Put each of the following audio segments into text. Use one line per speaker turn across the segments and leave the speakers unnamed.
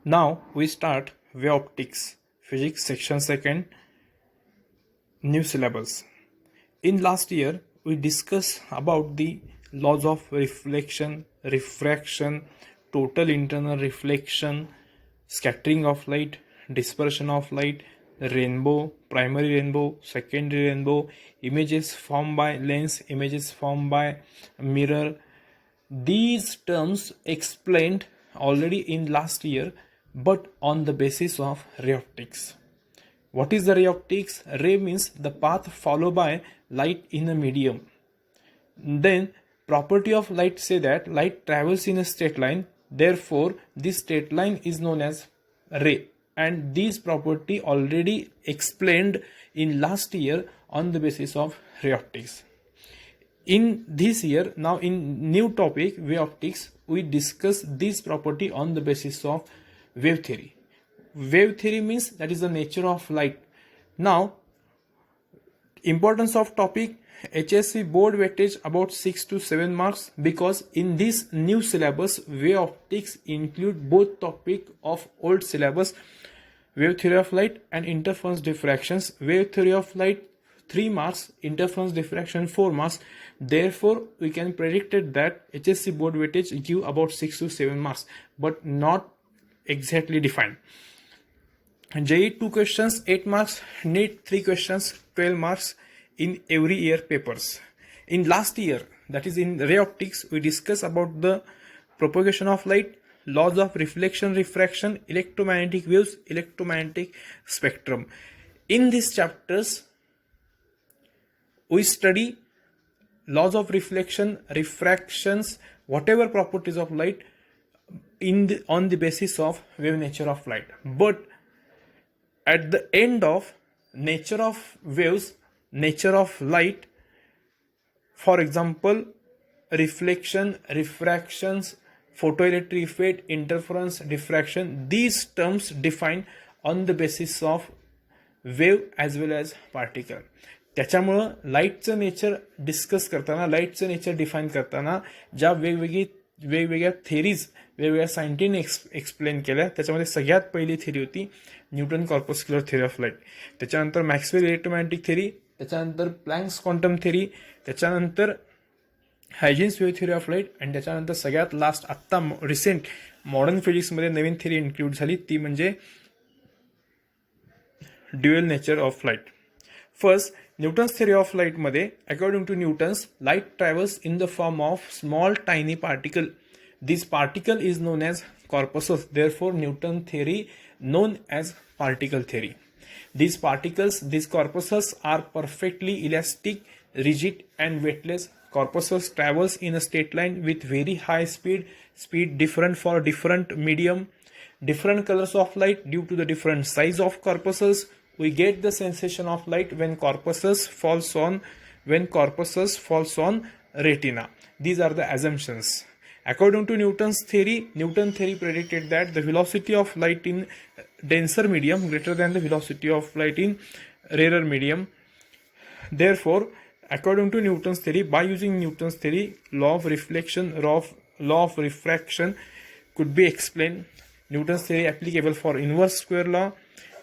Now we start Wave Optics, Physics Section 2nd, new syllabus. In last year, we discussed about the laws of reflection, refraction, total internal reflection, scattering of light, dispersion of light, rainbow, primary rainbow, secondary rainbow, images formed by lens, images formed by mirror. These terms explained already in last year, but on the basis of ray optics. What is the ray optics? Ray means the path followed by light in a medium. Then property of light say that light travels in a straight line. Therefore, this straight line is known as ray. And this property already explained in last year on the basis of ray optics. In this year, now in new topic, wave optics, we discuss this property on the basis of wave theory. Wave theory means that is the nature of light. Now, importance of topic, HSC board weightage about 6 to 7 marks, because in this new syllabus, wave optics include both topic of old syllabus, wave theory of light and interference diffractions. Wave theory of light 3 marks, interference diffraction 4 marks. Therefore, we can predict that HSC board weightage give about 6 to 7 marks, but not exactly defined. JEE 2 questions 8 marks, NEET 3 questions 12 marks in every year papers. In last year, that is in ray optics, we discuss about the propagation of light, laws of reflection, refraction, electromagnetic waves, electromagnetic spectrum. In these chapters, we study laws of reflection, refractions, whatever properties of light on the basis of wave nature of light. But at the end of nature of waves, nature of light, for example, reflection, refractions, photoelectric effect, interference, diffraction, these terms defined on the basis of wave as well as particle. त्याच्यामुळं लाईटचं nature discuss करताना, लाईटचं nature define करताना ज्या वेगवेगळ्या theories वेगवेगळ्या सायंटिस्टने explain केल्या, त्याच्यामध्ये सगळ्यात पहिली थेरी होती न्यूटन कॉर्पस्क्युलर थेरी ऑफ लाईट, त्याच्यानंतर मॅक्सवेल इलेक्ट्रोमॅग्नेटिक थेरी, त्याच्यानंतर प्लँक्स क्वांटम थेरी, त्याच्यानंतर हायजेन्स वेव्ह थेरी ऑफ लाईट, आणि त्याच्यानंतर सगळ्यात लास्ट आत्ता रिसेंट मॉडर्न फिजिक्समध्ये नवीन थेरी इन्क्लूड झाली, ती म्हणजे dual nature of light. First, Newton's theory of light मध्ये, according to Newton's, light travels in the form of small tiny particle. This particle is known as corpuscles. Therefore, Newton theory known as particle theory. These particles, these corpuscles are perfectly elastic, rigid and weightless. Corpuscles travels in a straight line with very high speed different for different medium, different colors of light due to the different size of corpuscles. We get the sensation of light when corpuscles falls on retina. These are the assumptions. According to Newton's theory, Newton theory predicted that the velocity of light in denser medium greater than the velocity of light in rarer medium. Therefore, according to Newton's theory, by using Newton's theory, law of reflection, law of refraction could be explained. Newton's theory applicable for inverse square law.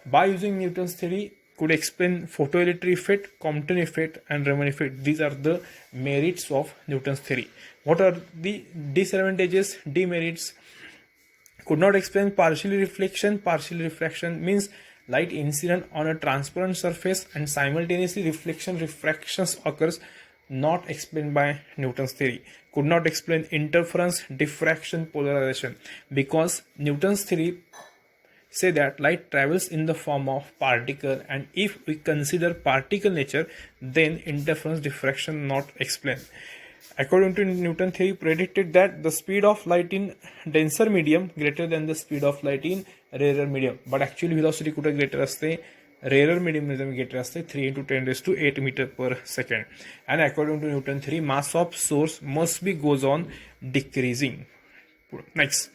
By using Newton's theory, could explain photoelectric effect, Compton effect, and Raman effect. These are the merits of Newton's theory. What are the disadvantages, demerits? Could not explain partially reflection. Partial refraction means light incident on a transparent surface and simultaneously reflection, refractions occurs, not explained by Newton's theory. Could not explain interference, diffraction, polarization, because Newton's theory say that light travels in the form of particle, and if we consider particle nature, then interference, diffraction not explained. According to Newton theory, predicted that the speed of light in denser medium greater than the speed of light in rarer medium, but actually velocity कुठे greater असते, rarer medium मध्ये greater असते 3 × 10⁸ meter per second. And according to Newton theory, mass of source must be goes on decreasing. Next,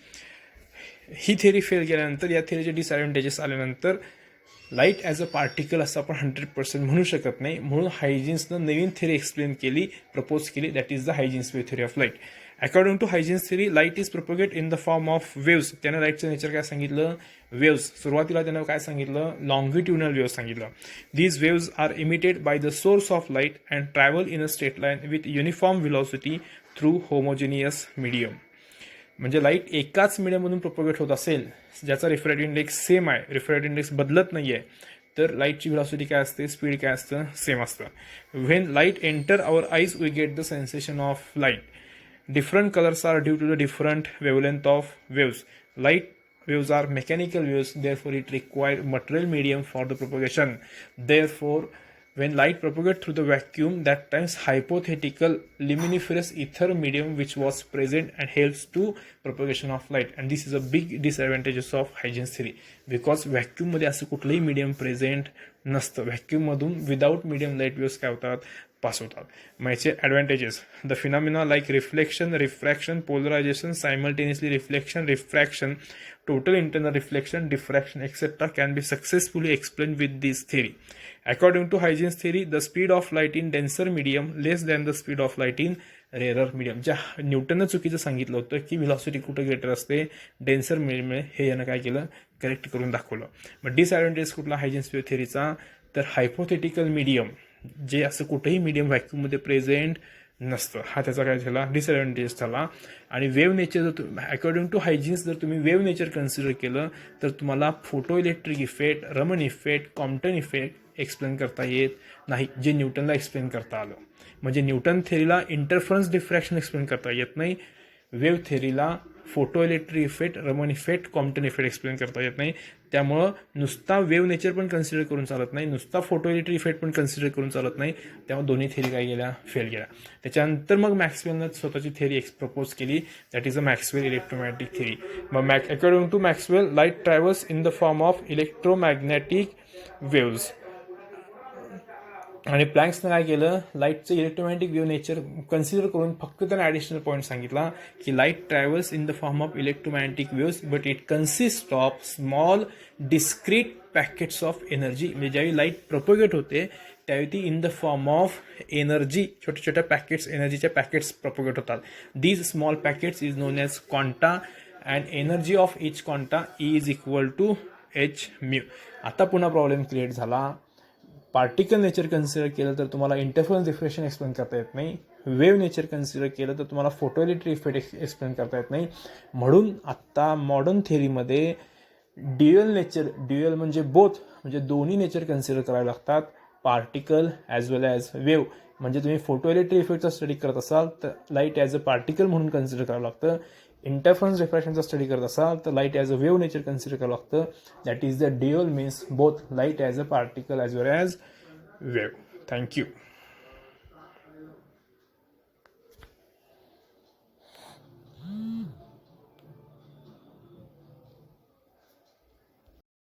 ही theory fail केल्यानंतर, या थेरीचे disadvantages आल्यानंतर light as a particle असं आपण 100% म्हणू शकत नाही. म्हणून हायजिन्सनं नवीन थेरी एक्सप्लेन केली, प्रपोज केली, that is the Huygens theory of light. According to Huygens theory, light is propagate in the form of waves. त्यानं लाईटचं नेचर काय सांगितलं? वेव्स. सुरुवातीला त्यानं काय सांगितलं? लॉंगिट्युनल वेव्स सांगितलं. These waves are emitted by the source of light and travel in a straight line with uniform velocity through homogeneous medium. म्हणजे लाईट एकाच मीडियममधून प्रोपोगेट होत असेल, ज्याचा रिफ्रॅक्टिव्ह इंडेक्स सेम आहे, रिफ्रॅक्टिव्ह इंडेक्स बदलत नाही आहे, तर लाईटची व्हेलॉसिटी काय असते? स्पीड काय असतं? सेम असतं. When light enter our eyes we get the sensation of light. Different colors are due to the different wavelength of waves. Light waves are mechanical waves, therefore it requires material medium for the propagation. Therefore, when light propagates through the vacuum, that times hypothetical luminiferous ether medium which was present and helps to propagation of light. And this is a big disadvantages of Huygens theory, because vacuum मध्ये असं कुठलंही medium present नसतं. Vacuum मधून without medium light waves काय होतात? Pass होतात. मग याचे advantages: the phenomena like reflection, refraction, polarisation, simultaneously reflection, refraction, total internal reflection, diffraction, etc. can be successfully explained with this theory. According to Huygens theory, the speed of light in denser medium less than the speed of light in rarer medium. ज्या न्यूटननं चुकीचं सांगितलं होतं की velocity कुठं greater असते? Denser medium, हे यानं काय केलं? करेक्ट करून दाखवलं. मग डिसएडव्हान्टेज कुठला हायजेन्स थिअरीचा? तर हायपोथेटिकल मीडियम, जे असं कुठेही मीडियम व्हॅक्यूममध्ये प्रेझेंट नसतं, हा त्याचा काय झाला? डिसएडव्हान्टेज झाला. आणि वेव्ह नेचर जर अकॉर्डिंग टू हायजिन्स जर तुम्ही वेव्ह नेचर कन्सिडर केलं तर तुम्हाला photo electric effect, Raman effect, Compton effect explain करता येत नाही, जे न्यूटनला एक्सप्लेन करता आलं. म्हणजे न्यूटन थेरीला इंटरफरन्स डिफ्रॅक्शन एक्सप्लेन करता येत नाही, वेव्ह थेरीला photo electric effect, Raman effect, Compton effect explain करता येत नाही. त्यामुळं नुसता वेव्ह नेचर पण कन्सिडर करून चालत नाही, नुसता फोटो इलेक्ट्रिक इफेक्ट पण कन्सिडर करून चालत नाही. त्यामुळे दोन्ही थेरी काय गेल्या? फेल गेल्या. त्याच्यानंतर मग मॅक्सवेलनं स्वतःची थेरी प्रपोज केली, that is a Maxwell electromagnetic theory. मग according to Maxwell, light travels in the form of electromagnetic waves. आणि प्लँक्सनं काय केलं? लाईटचं इलेक्ट्रोमॅग्नेटिक वेव्ह नेचर कन्सिडर करून फक्त त्यांना ॲडिशनल पॉईंट सांगितला की light travels in the form of electromagnetic waves but it consist of small discrete packets of energy. म्हणजे ज्यावेळी लाईट प्रपोगेट होते त्यावेळी ती in the form of energy, छोट्या छोट्या पॅकेट्स, एनर्जीच्या पॅकेट्स प्रपोगेट होतात. These small packets is known as quanta and energy of each quanta is equal to h/μ. आता पुन्हा प्रॉब्लेम क्रिएट झाला. पार्टिकल नेचर कन्सिडर केलं तर तुम्हाला इंटरफरन्स डिफ्रेक्शन एक्सप्लेन करता येत नाही, वेव्ह नेचर कन्सिडर केलं तर तुम्हाला फोटो इलेक्ट्रिक इफेक्ट एक्सप्लेन करता येत नाही. म्हणून आत्ता मॉडर्न थेरीमध्ये ड्युअल नेचर, ड्युअल म्हणजे बोथ, म्हणजे दोन्ही नेचर कन्सिडर करावे लागतात, particle as well as wave. म्हणजे तुम्ही फोटो इलेक्ट्रिक इफेक्टचा स्टडी करत असाल तर लाईट ॲज अ पार्टिकल म्हणून कन्सिडर करावं लागतं. इंटरफरन्स रिफ्रॅक्शनचा स्टडी करत असाल तर लाईट ॲज अ वेव्ह नेचर कन्सिडर करावं लागतं. That is the dual means both light as a particle as well as wave. Thank you.